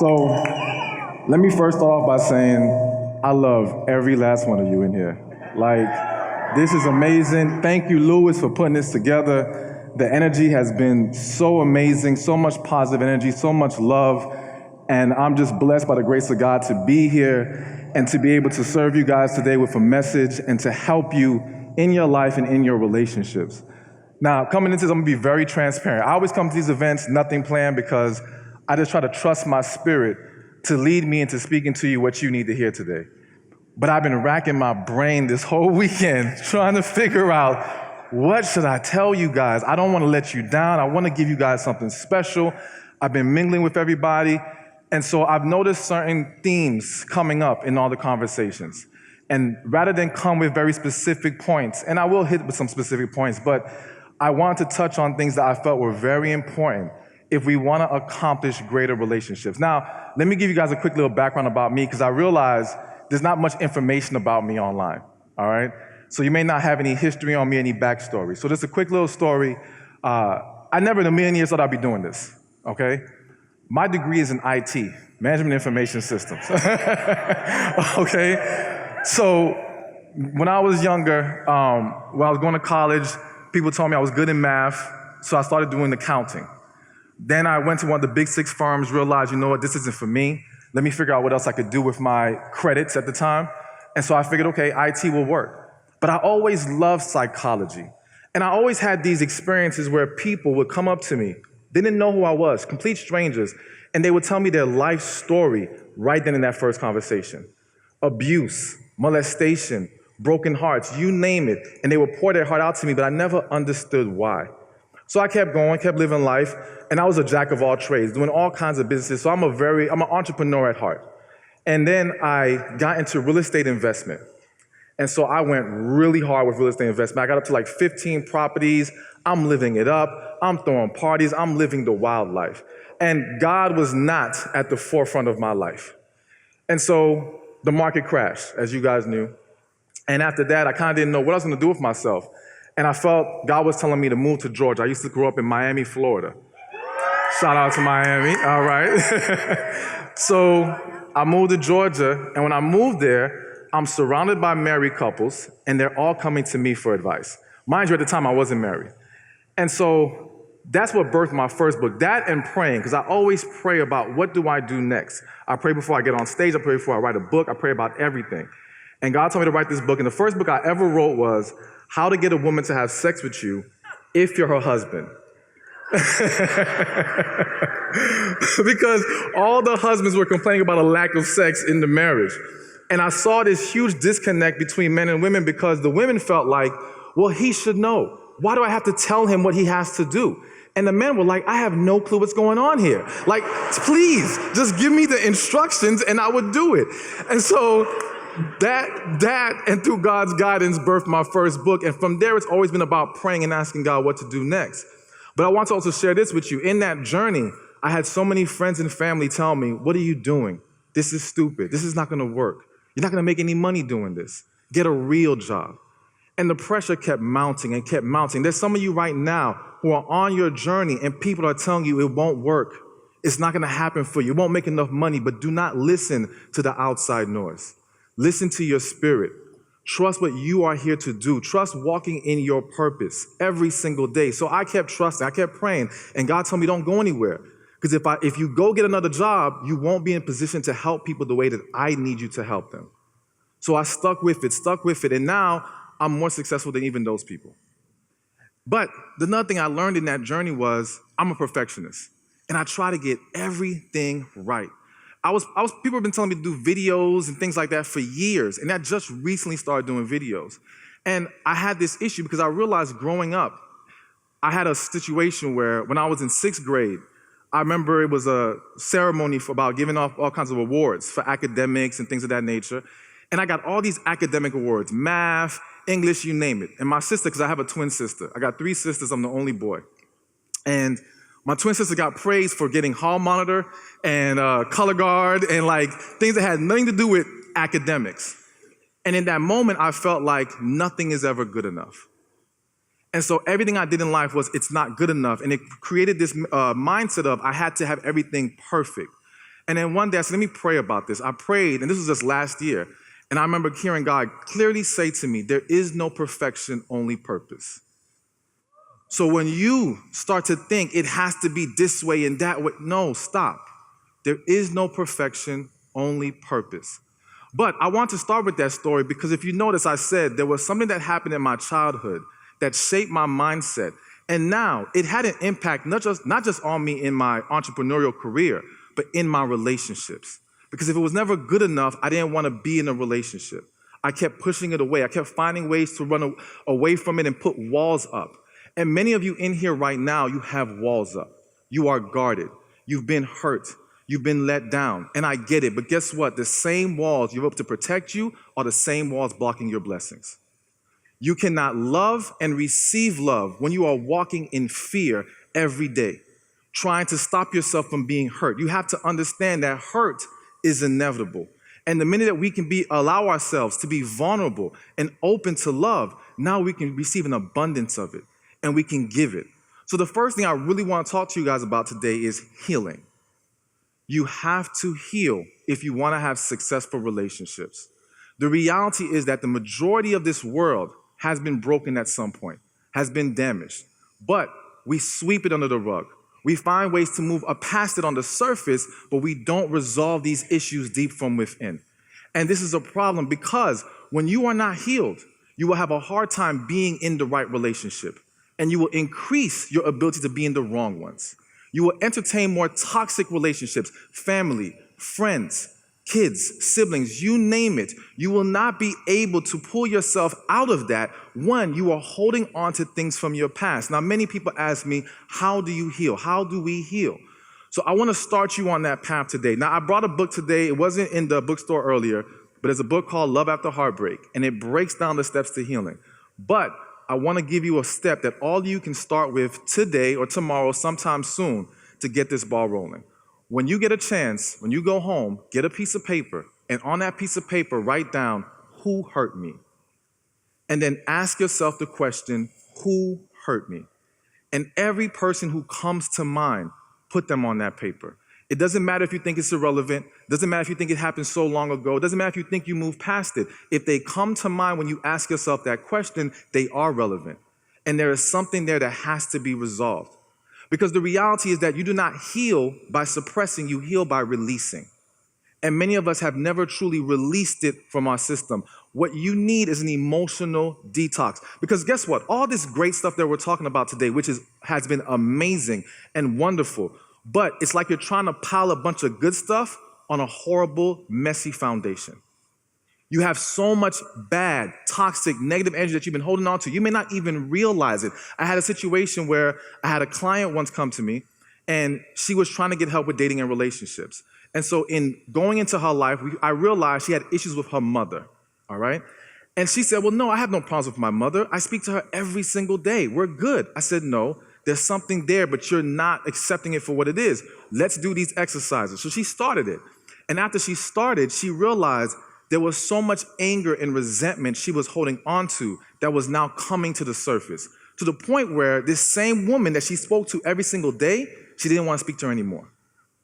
So let me first start off by saying I love every last one of you in here. Like, this is amazing. Thank you, Louis, for putting this together. The energy has been so amazing, so much positive energy, so much love. And I'm just blessed by the grace of God to be here and to be able to serve you guys today with a message and to help you in your life and in your relationships. Now, coming into this, I'm gonna be very transparent. I always come to these events, nothing planned, because I just try to trust my spirit to lead me into speaking to you what you need to hear today. But I've been racking my brain this whole weekend trying to figure out what should I tell you guys. I don't want to let you down. I want to give you guys something special. I've been mingling with everybody. And so I've noticed certain themes coming up in all the conversations. And rather than come with very specific points, and I will hit with some specific points, but I want to touch on things that I felt were very important if we want to accomplish greater relationships. Now, let me give you guys a quick little background about me, because I realize there's not much information about me online, all right? So you may not have any history on me, any backstory. So just a quick little story. I never in a million years thought I'd be doing this, okay? My degree is in IT, Management Information Systems, okay? So when I was younger, when I was going to college, people told me I was good in math, so I started doing accounting. Then I went to one of the big 6 firms, realized, you know what, this isn't for me. Let me figure out what else I could do with my credits at the time. And so I figured, okay, IT will work. But I always loved psychology. And I always had these experiences where people would come up to me. They didn't know who I was, complete strangers. And they would tell me their life story right then in that first conversation. Abuse, molestation, broken hearts, you name it. And they would pour their heart out to me, but I never understood why. So I kept going, kept living life, and I was a jack of all trades, doing all kinds of businesses. So I'm an entrepreneur at heart. And then I got into real estate investment. And so I went really hard with real estate investment. I got up to like 15 properties. I'm living it up. I'm throwing parties. I'm living the wild life. And God was not at the forefront of my life. And so the market crashed, as you guys knew. And after that, I kind of didn't know what I was going to do with myself. And I felt God was telling me to move to Georgia. I used to grow up in Miami, Florida. Shout out to Miami, all right. So I moved to Georgia, and when I moved there, I'm surrounded by married couples, and they're all coming to me for advice. Mind you, at the time, I wasn't married. And so that's what birthed my first book, that and praying, because I always pray about what do I do next. I pray before I get on stage. I pray before I write a book. I pray about everything. And God told me to write this book, and the first book I ever wrote was How to Get a Woman to Have Sex with You If You're Her Husband. Because all the husbands were complaining about a lack of sex in the marriage. And I saw this huge disconnect between men and women because the women felt like, well, he should know. Why do I have to tell him what he has to do? And the men were like, I have no clue what's going on here. Like, please, just give me the instructions and I would do it. And so that and through God's guidance birthed my first book. And from there, it's always been about praying and asking God what to do next. But I want to also share this with you. In that journey, I had so many friends and family tell me, what are you doing? This is stupid. This is not going to work. You're not going to make any money doing this. Get a real job. And the pressure kept mounting and kept mounting. There's some of you right now who are on your journey and people are telling you it won't work. It's not going to happen for you. You won't make enough money, but do not listen to the outside noise. Listen to your spirit. Trust what you are here to do. Trust walking in your purpose every single day. So I kept trusting. I kept praying. And God told me, don't go anywhere. Because if you go get another job, you won't be in position to help people the way that I need you to help them. So I stuck with it. And now I'm more successful than even those people. But the another thing I learned in that journey was I'm a perfectionist. And I try to get everything right. People have been telling me to do videos and things like that for years, and I just recently started doing videos. And I had this issue because I realized growing up, I had a situation where when I was in 6th grade, I remember it was a ceremony about giving off all kinds of awards for academics and things of that nature. And I got all these academic awards, math, English, you name it. And my sister, because I have a twin sister, I got 3 sisters, I'm the only boy. And my twin sister got praised for getting hall monitor and color guard and like things that had nothing to do with academics. And in that moment, I felt like nothing is ever good enough. And so everything I did in life was, it's not good enough. And it created this mindset of I had to have everything perfect. And then one day I said, let me pray about this. I prayed, and this was just last year. And I remember hearing God clearly say to me, there is no perfection, only purpose. So when you start to think it has to be this way and that way, no, stop. There is no perfection, only purpose. But I want to start with that story because if you notice, I said there was something that happened in my childhood that shaped my mindset. And now it had an impact not just on me in my entrepreneurial career, but in my relationships. Because if it was never good enough, I didn't want to be in a relationship. I kept pushing it away. I kept finding ways to run away from it and put walls up. And many of you in here right now, you have walls up. You are guarded. You've been hurt. You've been let down. And I get it. But guess what? The same walls you're up to protect you are the same walls blocking your blessings. You cannot love and receive love when you are walking in fear every day, trying to stop yourself from being hurt. You have to understand that hurt is inevitable. And the minute that we can allow ourselves to be vulnerable and open to love, now we can receive an abundance of it and we can give it. So the first thing I really want to talk to you guys about today is healing. You have to heal if you want to have successful relationships. The reality is that the majority of this world has been broken at some point, has been damaged, but we sweep it under the rug. We find ways to move past it on the surface, but we don't resolve these issues deep from within. And this is a problem because when you are not healed, you will have a hard time being in the right relationship, and you will increase your ability to be in the wrong ones. You will entertain more toxic relationships, family, friends, kids, siblings, you name it. You will not be able to pull yourself out of that when you are holding on to things from your past. Now, many people ask me, how do you heal? How do we heal? So I want to start you on that path today. Now, I brought a book today. It wasn't in the bookstore earlier, but it's a book called Love After Heartbreak, and it breaks down the steps to healing. But I want to give you a step that all you can start with today or tomorrow, sometime soon, to get this ball rolling. When you get a chance, when you go home, get a piece of paper, and on that piece of paper, write down, who hurt me? And then ask yourself the question, who hurt me? And every person who comes to mind, put them on that paper. It doesn't matter if you think it's irrelevant. It doesn't matter if you think it happened so long ago. It doesn't matter if you think you moved past it. If they come to mind when you ask yourself that question, they are relevant. And there is something there that has to be resolved. Because the reality is that you do not heal by suppressing, you heal by releasing. And many of us have never truly released it from our system. What you need is an emotional detox. Because guess what? All this great stuff that we're talking about today, which has been amazing and wonderful, but it's like you're trying to pile a bunch of good stuff on a horrible, messy foundation. You have so much bad, toxic, negative energy that you've been holding on to. You may not even realize it. I had a situation where I had a client once come to me, and she was trying to get help with dating and relationships. And so in going into her life, I realized she had issues with her mother, all right? And she said, well, no, I have no problems with my mother. I speak to her every single day. We're good. I said, no, there's something there, but you're not accepting it for what it is. Let's do these exercises. So she started it. And after she started, she realized there was so much anger and resentment she was holding on to that was now coming to the surface, to the point where this same woman that she spoke to every single day, she didn't want to speak to her anymore.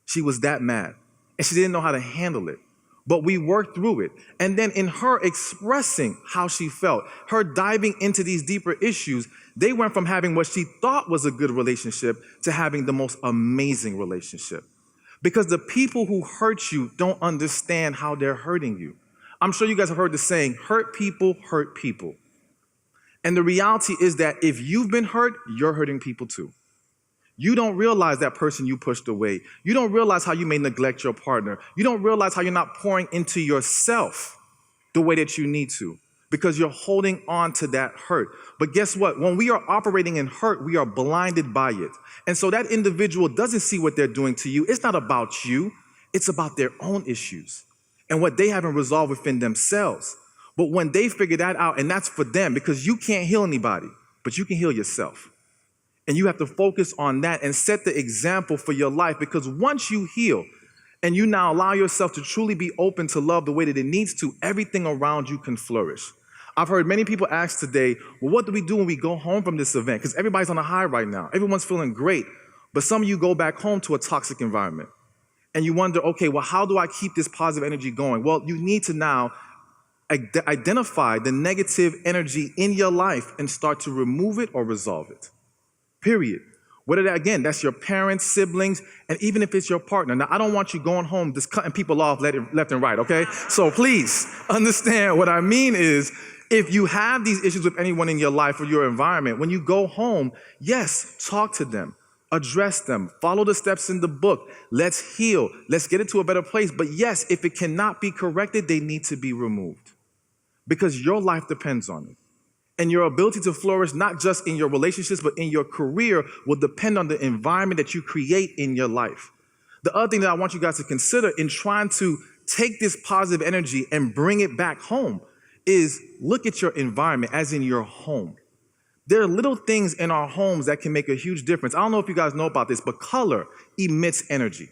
She was that mad, and she didn't know how to handle it. But we worked through it. And then in her expressing how she felt, her diving into these deeper issues, they went from having what she thought was a good relationship to having the most amazing relationship. Because the people who hurt you don't understand how they're hurting you. I'm sure you guys have heard the saying, hurt people hurt people. And the reality is that if you've been hurt, you're hurting people too. You don't realize that person you pushed away. You don't realize how you may neglect your partner. You don't realize how you're not pouring into yourself the way that you need to because you're holding on to that hurt. But guess what? When we are operating in hurt, we are blinded by it. And so that individual doesn't see what they're doing to you. It's not about you. It's about their own issues and what they haven't resolved within themselves. But when they figure that out, and that's for them, because you can't heal anybody, but you can heal yourself. And you have to focus on that and set the example for your life, because once you heal and you now allow yourself to truly be open to love the way that it needs to, everything around you can flourish. I've heard many people ask today, well, what do we do when we go home from this event? Because everybody's on a high right now. Everyone's feeling great. But some of you go back home to a toxic environment. And you wonder, okay, well, how do I keep this positive energy going? Well, you need to now identify the negative energy in your life and start to remove it or resolve it. Period. Whether that, again, that's your parents, siblings, and even if it's your partner. Now, I don't want you going home just cutting people off left and right, okay? So please understand what I mean is, if you have these issues with anyone in your life or your environment, when you go home, yes, talk to them, address them, follow the steps in the book. Let's heal. Let's get it to a better place. But yes, if it cannot be corrected, they need to be removed because your life depends on it. And your ability to flourish, not just in your relationships, but in your career, will depend on the environment that you create in your life. The other thing that I want you guys to consider in trying to take this positive energy and bring it back home is look at your environment, as in your home. There are little things in our homes that can make a huge difference. I don't know if you guys know about this, but color emits energy.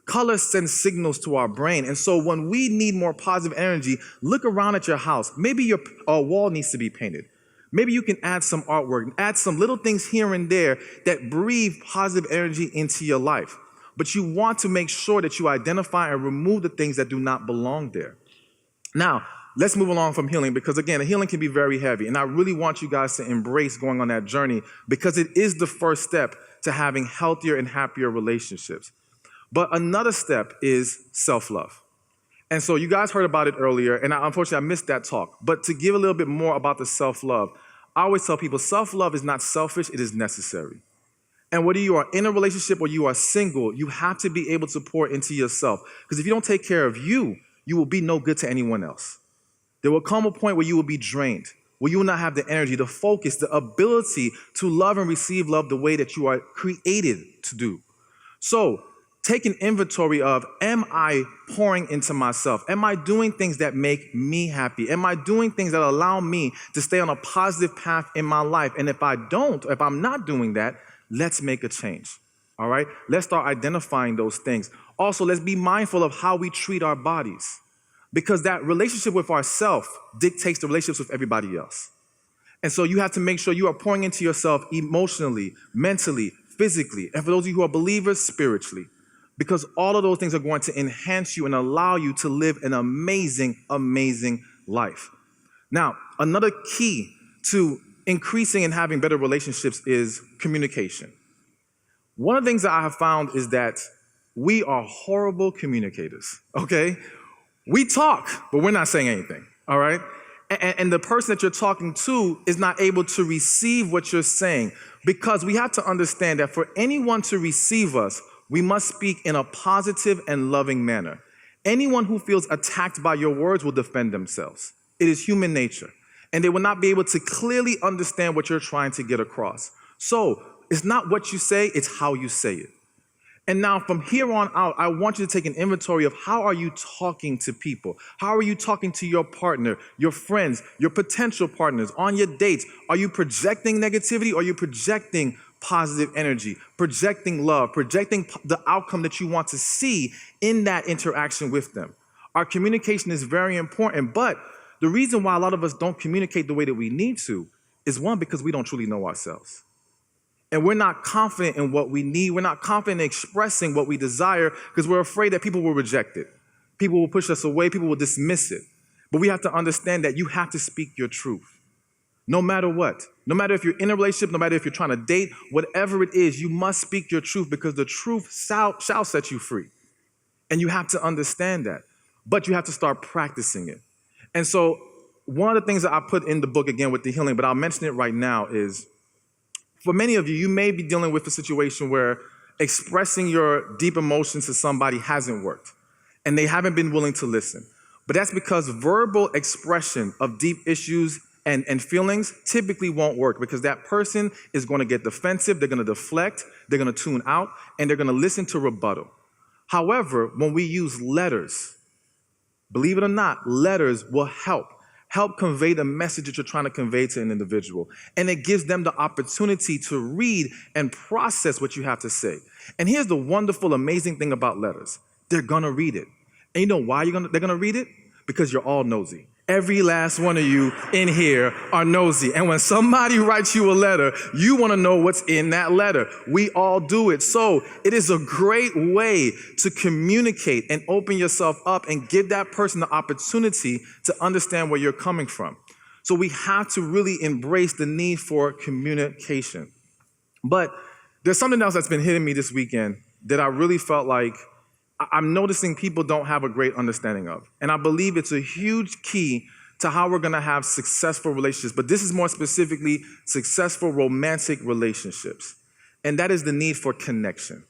Color sends signals to our brain. And so when we need more positive energy, look around at your house. Maybe your wall needs to be painted. Maybe you can add some artwork, add some little things here and there that breathe positive energy into your life. But you want to make sure that you identify and remove the things that do not belong there. Now, let's move along from healing because, again, healing can be very heavy. And I really want you guys to embrace going on that journey because it is the first step to having healthier and happier relationships. But another step is self-love. And so you guys heard about it earlier, and unfortunately I missed that talk. But to give a little bit more about the self-love, I always tell people self-love is not selfish, it is necessary. And whether you are in a relationship or you are single, you have to be able to pour into yourself. Because if you don't take care of you, you will be no good to anyone else. There will come a point where you will be drained, where you will not have the energy, the focus, the ability to love and receive love the way that you are created to do. So, take an inventory of, am I pouring into myself? Am I doing things that make me happy? Am I doing things that allow me to stay on a positive path in my life? And if I'm not doing that, let's make a change, all right? Let's start identifying those things. Also, let's be mindful of how we treat our bodies because that relationship with ourselves dictates the relationships with everybody else. And so you have to make sure you are pouring into yourself emotionally, mentally, physically, and for those of you who are believers, spiritually. Because all of those things are going to enhance you and allow you to live an amazing, amazing life. Now, another key to increasing and having better relationships is communication. One of the things that I have found is that we are horrible communicators, okay? We talk, but we're not saying anything, all right? And the person that you're talking to is not able to receive what you're saying because we have to understand that for anyone to receive us, we must speak in a positive and loving manner. Anyone who feels attacked by your words will defend themselves. It is human nature. And they will not be able to clearly understand what you're trying to get across. So it's not what you say, it's how you say it. And now from here on out, I want you to take an inventory of how are you talking to people? How are you talking to your partner, your friends, your potential partners, on your dates? Are you projecting negativity or are you projecting positive energy, projecting love, projecting the outcome that you want to see in that interaction with them? Our communication is very important, but the reason why a lot of us don't communicate the way that we need to is one, because we don't truly know ourselves. And we're not confident in what we need. We're not confident in expressing what we desire because we're afraid that people will reject it. People will push us away. People will dismiss it. But we have to understand that you have to speak your truth. No matter what. No matter if you're in a relationship, no matter if you're trying to date, whatever it is, you must speak your truth because the truth shall set you free. And you have to understand that. But you have to start practicing it. And so one of the things that I put in the book, again, with the healing, but I'll mention it right now, is for many of you, you may be dealing with a situation where expressing your deep emotions to somebody hasn't worked and they haven't been willing to listen. But that's because verbal expression of deep issues and feelings typically won't work because that person is going to get defensive, they're going to deflect, they're going to tune out, and they're going to listen to rebuttal. However, when we use letters, believe it or not, letters will help convey the message that you're trying to convey to an individual. And it gives them the opportunity to read and process what you have to say. And here's the wonderful, amazing thing about letters. They're going to read it. And you know why they're going to read it? Because you're all nosy. Every last one of you in here are nosy. And when somebody writes you a letter, you want to know what's in that letter. We all do it. So it is a great way to communicate and open yourself up and give that person the opportunity to understand where you're coming from. So we have to really embrace the need for communication. But there's something else that's been hitting me this weekend that I really felt like I'm noticing people don't have a great understanding of. And I believe it's a huge key to how we're going to have successful relationships. But this is more specifically successful romantic relationships. And that is the need for connection.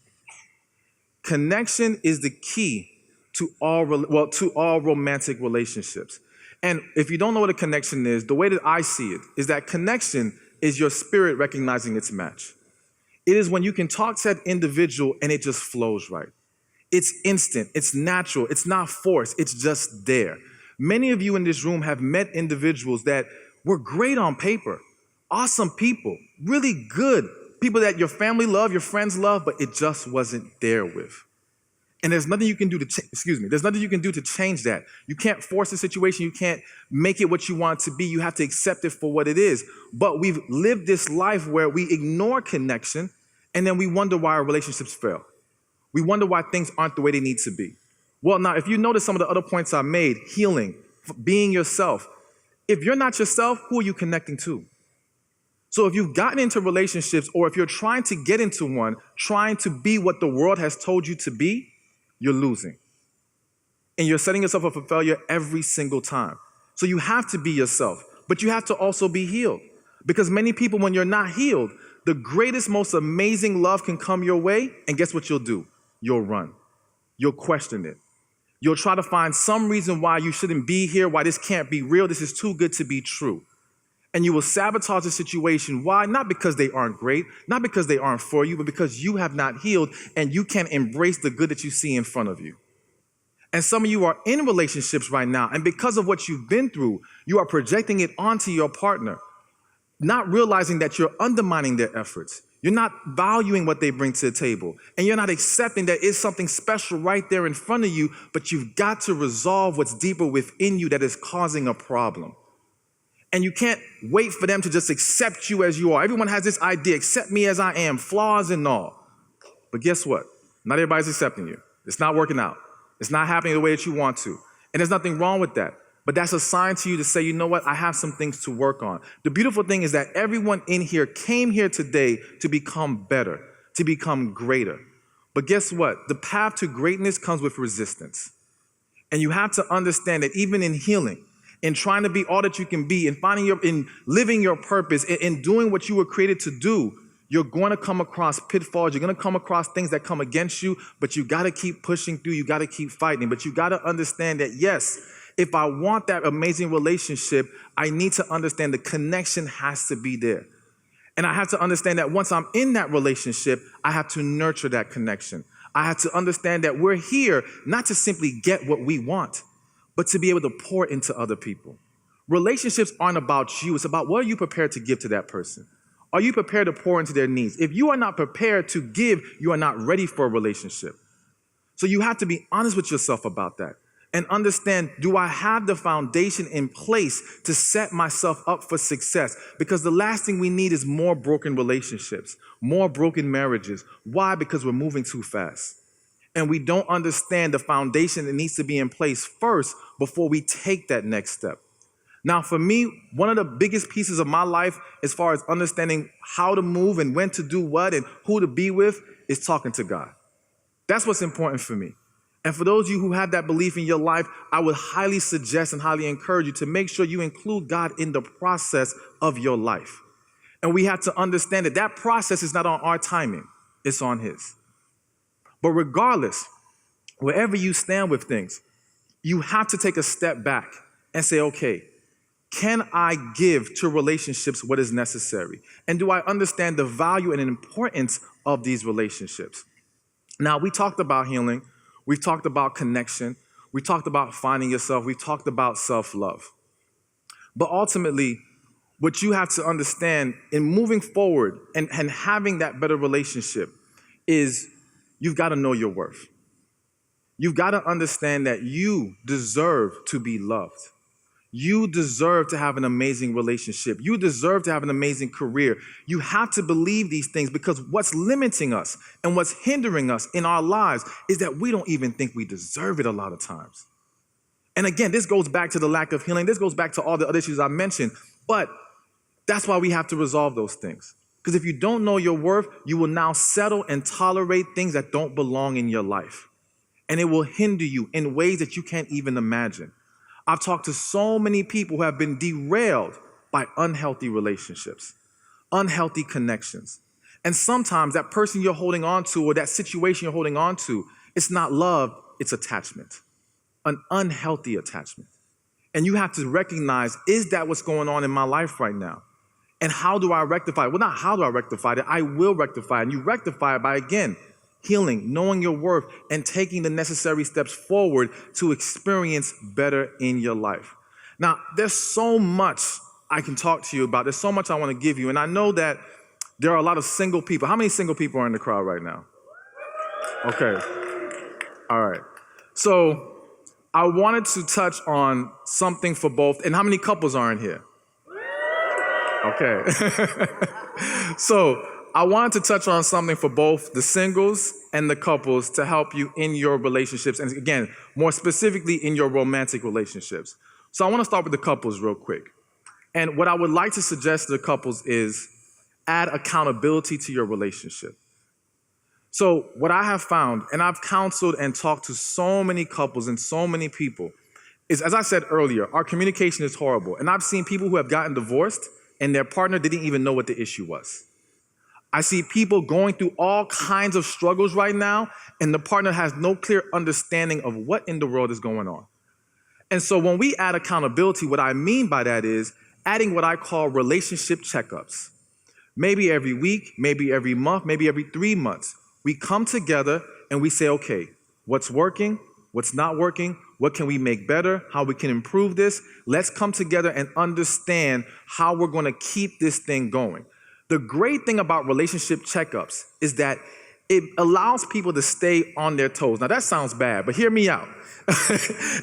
Connection is the key to all romantic relationships. And if you don't know what a connection is, the way that I see it is that connection is your spirit recognizing its match. It is when you can talk to that individual and it just flows right. It's instant, it's natural, it's not forced, it's just there. Many of you in this room have met individuals that were great on paper, awesome people, really good, people that your family love, your friends love, but it just wasn't there with. And there's nothing you can do to, there's nothing you can do to change that. You can't force the situation, you can't make it what you want it to be, you have to accept it for what it is. But we've lived this life where we ignore connection, and then we wonder why our relationships fail. We wonder why things aren't the way they need to be. Well, now, if you notice some of the other points I made, healing, being yourself, if you're not yourself, who are you connecting to? So if you've gotten into relationships, or if you're trying to get into one, trying to be what the world has told you to be, you're losing. And you're setting yourself up for failure every single time. So you have to be yourself, but you have to also be healed. Because many people, when you're not healed, the greatest, most amazing love can come your way, and guess what you'll do? You'll run. You'll question it. You'll try to find some reason why you shouldn't be here, why this can't be real, this is too good to be true. And you will sabotage the situation. Why? Not because they aren't great, not because they aren't for you, but because you have not healed and you can't embrace the good that you see in front of you. And some of you are in relationships right now, and because of what you've been through, you are projecting it onto your partner, not realizing that you're undermining their efforts. You're not valuing what they bring to the table. And you're not accepting that it's something special right there in front of you, but you've got to resolve what's deeper within you that is causing a problem. And you can't wait for them to just accept you as you are. Everyone has this idea, accept me as I am, flaws and all. But guess what? Not everybody's accepting you. It's not working out. It's not happening the way that you want to. And there's nothing wrong with that. But that's a sign to you to say, you know what, I have some things to work on. The beautiful thing is that everyone in here came here today to become better, to become greater. But guess what? The path to greatness comes with resistance. And you have to understand that even in healing, in trying to be all that you can be, in living your purpose, in doing what you were created to do, you're going to come across pitfalls. You're going to come across things that come against you, but you got to keep pushing through. You got to keep fighting. But you got to understand that, yes, if I want that amazing relationship, I need to understand the connection has to be there. And I have to understand that once I'm in that relationship, I have to nurture that connection. I have to understand that we're here not to simply get what we want, but to be able to pour into other people. Relationships aren't about you. It's about what are you prepared to give to that person? Are you prepared to pour into their needs? If you are not prepared to give, you are not ready for a relationship. So you have to be honest with yourself about that and understand, do I have the foundation in place to set myself up for success? Because the last thing we need is more broken relationships, more broken marriages. Why? Because we're moving too fast. And we don't understand the foundation that needs to be in place first before we take that next step. Now, for me, one of the biggest pieces of my life as far as understanding how to move and when to do what and who to be with is talking to God. That's what's important for me. And for those of you who have that belief in your life, I would highly suggest and highly encourage you to make sure you include God in the process of your life. And we have to understand that that process is not on our timing, it's on His. But regardless, wherever you stand with things, you have to take a step back and say, okay, can I give to relationships what is necessary? And do I understand the value and importance of these relationships? Now, we talked about healing. We've talked about connection. We talked about finding yourself. We talked about self-love. But ultimately, what you have to understand in moving forward and having that better relationship is you've got to know your worth. You've got to understand that you deserve to be loved. You deserve to have an amazing relationship. You deserve to have an amazing career. You have to believe these things because what's limiting us and what's hindering us in our lives is that we don't even think we deserve it a lot of times. And again, this goes back to the lack of healing. This goes back to all the other issues I mentioned. But that's why we have to resolve those things. Because if you don't know your worth, you will now settle and tolerate things that don't belong in your life. And it will hinder you in ways that you can't even imagine. I've talked to so many people who have been derailed by unhealthy relationships, unhealthy connections. And sometimes that person you're holding on to or that situation you're holding on to, it's not love, it's attachment, an unhealthy attachment. And you have to recognize, is that what's going on in my life right now? And how do I rectify it? Well, not how do I rectify it, I will rectify it. And you rectify it by, again, healing, knowing your worth, and taking the necessary steps forward to experience better in your life. Now, there's so much I can talk to you about. There's so much I want to give you. And I know that there are a lot of single people. How many single people are in the crowd right now? Okay. All right. So I wanted to touch on something for both. And how many couples are in here? Okay. So I wanted to touch on something for both the singles and the couples to help you in your relationships. And again, more specifically in your romantic relationships. So I want to start with the couples real quick. And what I would like to suggest to the couples is add accountability to your relationship. So what I have found, and I've counseled and talked to so many couples and so many people, is, as I said earlier, our communication is horrible. And I've seen people who have gotten divorced and their partner didn't even know what the issue was. I see people going through all kinds of struggles right now, and the partner has no clear understanding of what in the world is going on. And so when we add accountability, what I mean by that is adding what I call relationship checkups. Maybe every week, maybe every month, maybe every 3 months, we come together and we say, okay, what's working? What's not working? What can we make better? How we can improve this? Let's come together and understand how we're going to keep this thing going. The great thing about relationship checkups is that it allows people to stay on their toes. Now, that sounds bad, but hear me out.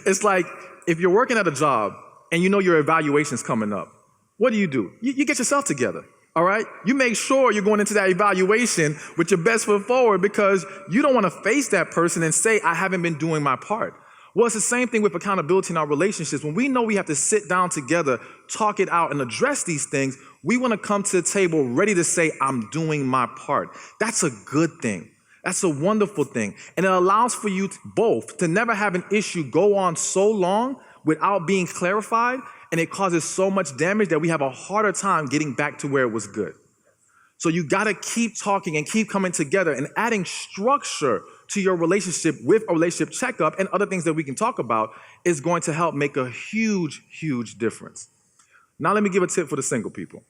It's like if you're working at a job and you know your evaluation's coming up, what do? You get yourself together, all right? You make sure you're going into that evaluation with your best foot forward because you don't want to face that person and say, I haven't been doing my part. Well, it's the same thing with accountability in our relationships. When we know we have to sit down together, talk it out, and address these things, we want to come to the table ready to say, I'm doing my part. That's a good thing. That's a wonderful thing. And it allows for you both to never have an issue go on so long without being clarified, and it causes so much damage that we have a harder time getting back to where it was good. So you got to keep talking and keep coming together, and adding structure to your relationship with a relationship checkup and other things that we can talk about is going to help make a huge, huge difference. Now let me give a tip for the single people.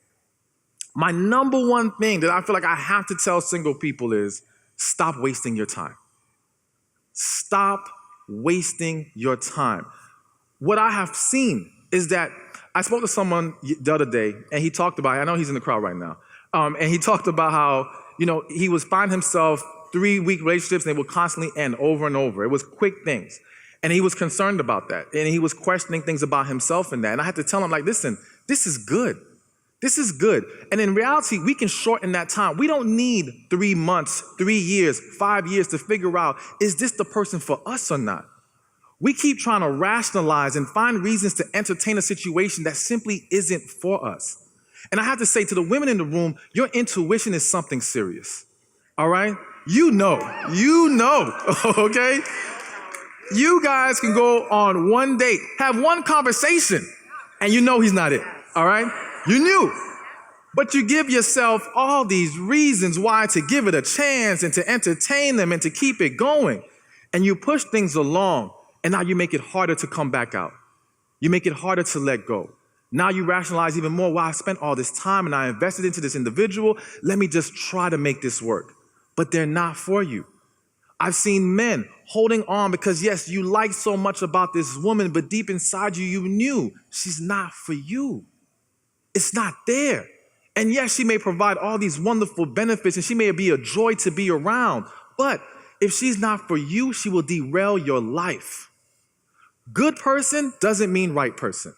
My number one thing that I feel like I have to tell single people is stop wasting your time. Stop wasting your time. What I have seen is that I spoke to someone the other day, and he talked about, I know he's in the crowd right now, and he talked about how, he was finding himself 3-week relationships, and they would constantly end over and over. It was quick things. And he was concerned about that. And he was questioning things about himself in that. And I had to tell him, listen, this is good. This is good. And in reality, we can shorten that time. We don't need 3 months, 3 years, 5 years to figure out, is this the person for us or not? We keep trying to rationalize and find reasons to entertain a situation that simply isn't for us. And I have to say to the women in the room, your intuition is something serious. All right? You know, okay? You guys can go on one date, have one conversation, and you know he's not it, all right? You knew. But you give yourself all these reasons why to give it a chance and to entertain them and to keep it going. And you push things along, and now you make it harder to come back out. You make it harder to let go. Now you rationalize even more, I spent all this time and I invested into this individual. Let me just try to make this work. But they're not for you. I've seen men holding on because, yes, you like so much about this woman, but deep inside you, you knew she's not for you. It's not there. And yes, she may provide all these wonderful benefits and she may be a joy to be around. But if she's not for you, she will derail your life. Good person doesn't mean right person.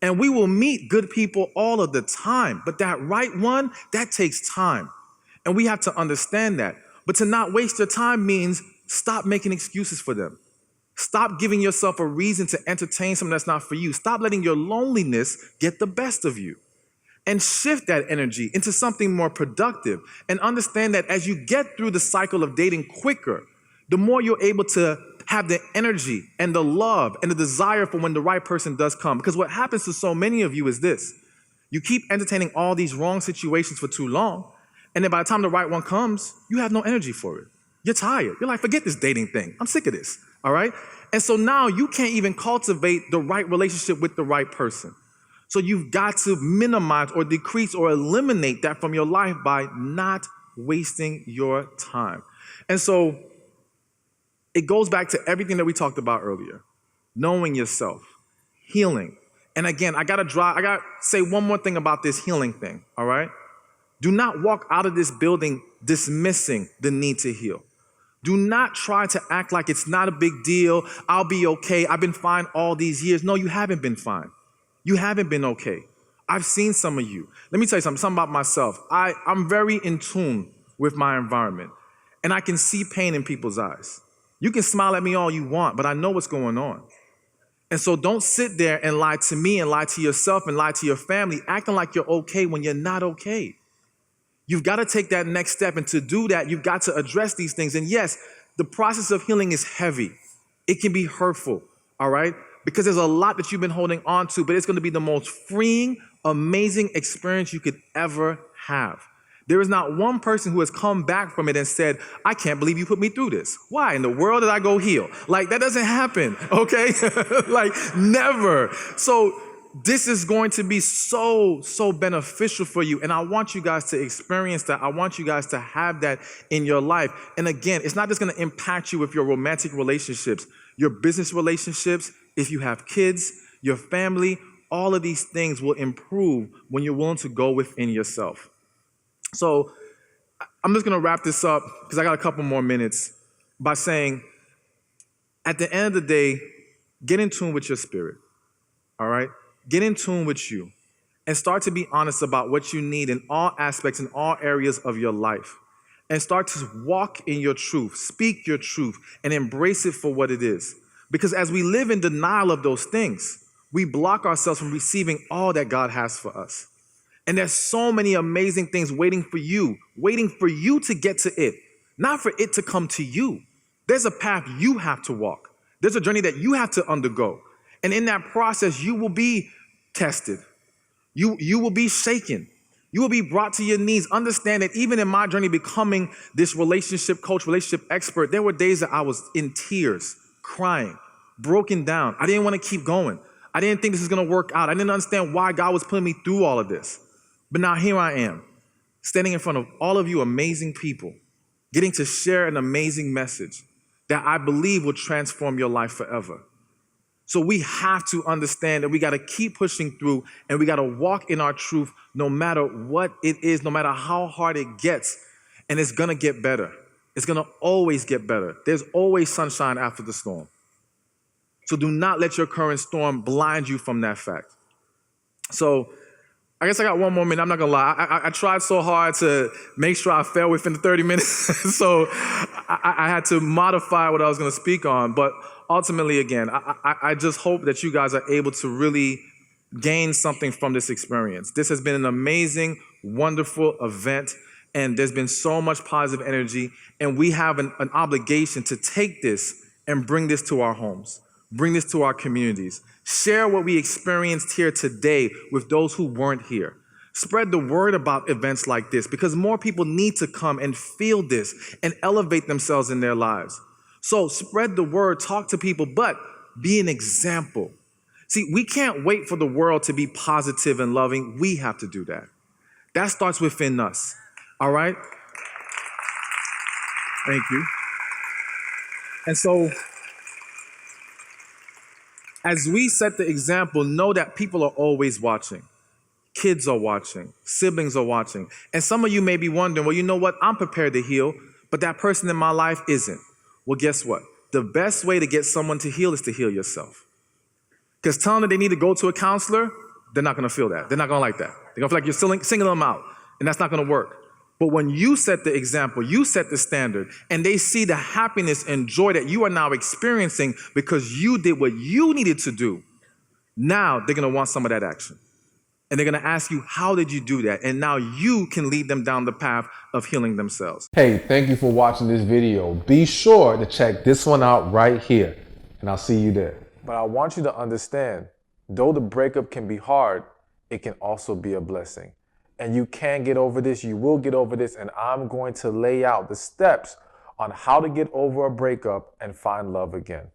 And we will meet good people all of the time, but that right one, that takes time. And we have to understand that. But to not waste your time means stop making excuses for them. Stop giving yourself a reason to entertain something that's not for you. Stop letting your loneliness get the best of you. And shift that energy into something more productive. And understand that as you get through the cycle of dating quicker, the more you're able to have the energy and the love and the desire for when the right person does come. Because what happens to so many of you is this. You keep entertaining all these wrong situations for too long, and then by the time the right one comes, you have no energy for it. You're tired. You're like, forget this dating thing. I'm sick of this, all right? And so now you can't even cultivate the right relationship with the right person. So you've got to minimize or decrease or eliminate that from your life by not wasting your time. And so it goes back to everything that we talked about earlier. Knowing yourself, healing. And again, I gotta say one more thing about this healing thing, all right? Do not walk out of this building dismissing the need to heal. Do not try to act like it's not a big deal. I'll be okay. I've been fine all these years. No, you haven't been fine. You haven't been okay. I've seen some of you. Let me tell you something about myself. I'm very in tune with my environment, and I can see pain in people's eyes. You can smile at me all you want, but I know what's going on. And so don't sit there and lie to me and lie to yourself and lie to your family, acting like you're okay when you're not okay. You've got to take that next step, and to do that, you've got to address these things. And yes, the process of healing is heavy. It can be hurtful, all right? Because there's a lot that you've been holding on to, but it's going to be the most freeing, amazing experience you could ever have. There is not one person who has come back from it and said, I can't believe you put me through this. Why in the world did I go heal? Like, that doesn't happen, okay? Like, never. So this is going to be so beneficial for you. And I want you guys to experience that. I want you guys to have that in your life. And again, it's not just going to impact you with your romantic relationships, your business relationships, if you have kids, your family. All of these things will improve when you're willing to go within yourself. So I'm just going to wrap this up because I got a couple more minutes by saying, at the end of the day, get in tune with your spirit, all right? Get in tune with you and start to be honest about what you need in all aspects, in all areas of your life. And start to walk in your truth, speak your truth, and embrace it for what it is. Because as we live in denial of those things, we block ourselves from receiving all that God has for us. And there's so many amazing things waiting for you to get to it, not for it to come to you. There's a path you have to walk. There's a journey that you have to undergo. And in that process, you will be tested. You will be shaken. You will be brought to your knees. Understand that even in my journey becoming this relationship coach, relationship expert, there were days that I was in tears, crying, broken down. I didn't want to keep going. I didn't think this was going to work out. I didn't understand why God was putting me through all of this. But now here I am, standing in front of all of you amazing people, getting to share an amazing message that I believe will transform your life forever. So we have to understand that we got to keep pushing through, and we got to walk in our truth no matter what it is, no matter how hard it gets. And it's going to get better. It's going to always get better. There's always sunshine after the storm. So do not let your current storm blind you from that fact. So I guess I got one more minute. I'm not going to lie. I tried so hard to make sure I fell within the 30 minutes. So I had to modify what I was going to speak on. But ultimately, again, I just hope that you guys are able to really gain something from this experience. This has been an amazing, wonderful event. And there's been so much positive energy. And we have an obligation to take this and bring this to our homes. Bring this to our communities. Share what we experienced here today with those who weren't here. Spread the word about events like this, because more people need to come and feel this and elevate themselves in their lives. So spread the word, talk to people, but be an example. See, we can't wait for the world to be positive and loving. We have to do that. That starts within us. All right? Thank you. And so, as we set the example, know that people are always watching. Kids are watching. Siblings are watching. And some of you may be wondering, well, you know what? I'm prepared to heal, but that person in my life isn't. Well, guess what? The best way to get someone to heal is to heal yourself. Because telling them they need to go to a counselor, they're not gonna feel that. They're not gonna like that. They're gonna feel like you're singling them out, and that's not gonna work. But when you set the example, you set the standard, and they see the happiness and joy that you are now experiencing because you did what you needed to do, now they're gonna want some of that action. And they're gonna ask you, how did you do that? And now you can lead them down the path of healing themselves. Hey, thank you for watching this video. Be sure to check this one out right here, and I'll see you there. But I want you to understand, though the breakup can be hard, it can also be a blessing. And you can get over this, you will get over this, and I'm going to lay out the steps on how to get over a breakup and find love again.